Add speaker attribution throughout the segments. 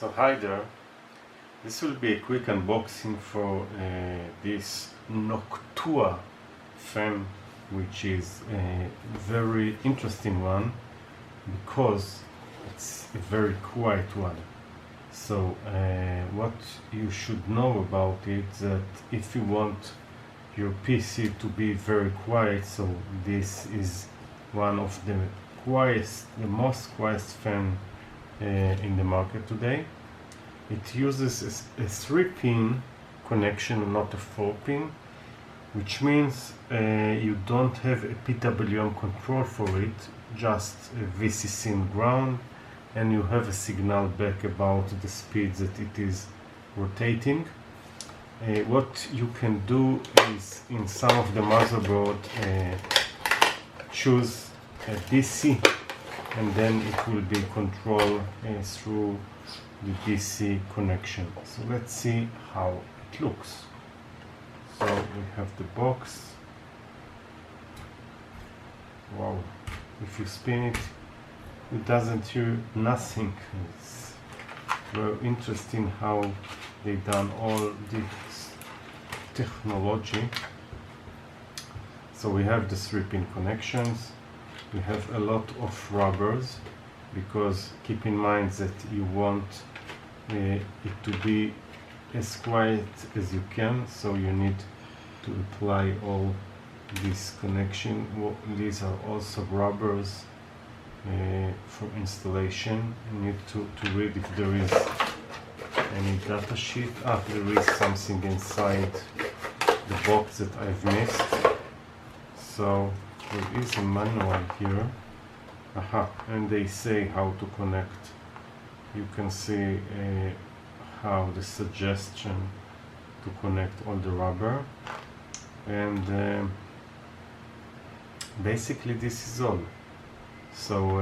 Speaker 1: So hi there, this will be a quick unboxing for this Noctua fan, which is a very interesting one because it's a very quiet one. So what you should know about it, that if you want your PC to be very quiet, so this is one of the most quiet fan in the market today. It uses a 3-pin connection, not a 4-pin, which means you don't have a PWM control for it, just a VCC in ground, and you have a signal back about the speed that it is rotating. What you can do is, in some of the motherboard, choose a DC, and then it will be controlled through the DC connection. So let's see how it looks. So we have the box. Wow, if you spin it, it doesn't hear nothing. It's very interesting how they done all this technology. So we have the 3-pin connections. We have a lot of rubbers, because keep in mind that you want it to be as quiet as you can, so you need to apply all this connection. These are also rubbers for installation. You need to read if there is any data sheet. There is something inside the box that I've missed. So there is a manual here. And they say how to connect. You can see how the suggestion to connect all the rubber, and basically this is all. So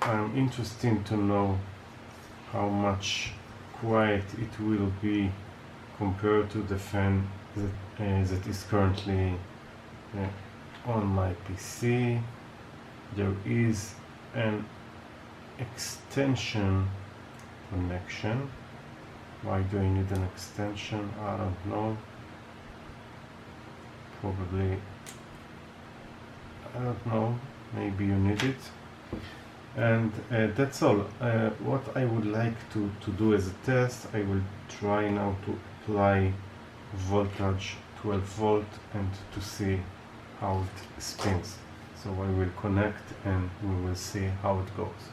Speaker 1: I'm interested to know how much quiet it will be compared to the fan that is currently on my PC. There is an extension connection. Why do I need an extension? I don't know. Probably, I don't know, maybe you need it. And that's all. What I would like to do as a test, I will try now to apply voltage 12 volt and to see how it spins. So I will connect and we will see how it goes.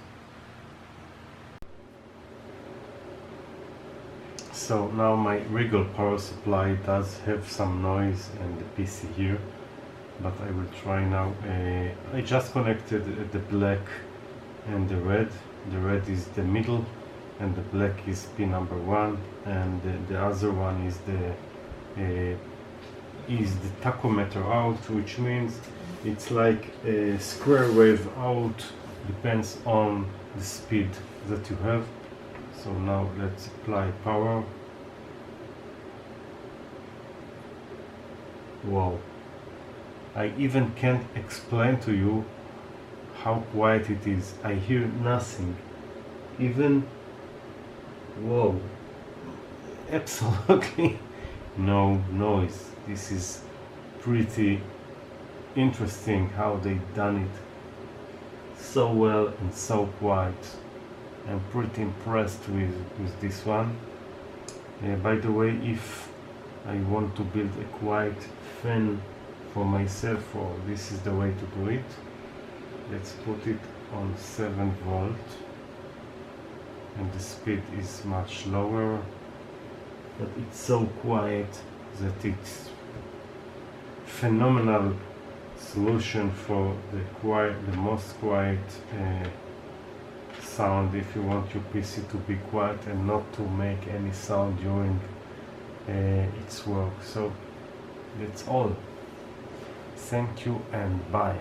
Speaker 1: So now my regular power supply does have some noise and the PC here, but I will try now. I just connected the black and the red. The red is the middle and the black is pin number 1, and the other one is the tachometer out, which means it's like a square wave out, depends on the speed that you have. So now let's apply power. Wow, I even can't explain to you how quiet it is. I hear nothing, even, whoa, absolutely no noise. This is pretty interesting how they done it so well and so quiet. I'm pretty impressed with this one. By the way, if I want to build a quiet fan for myself, this is the way to do it. Let's put it on 7 volt, and the speed is much lower, but it's so quiet that it's phenomenal solution for the most quiet sound, if you want your PC to be quiet and not to make any sound during its work. So that's all. Thank you and bye.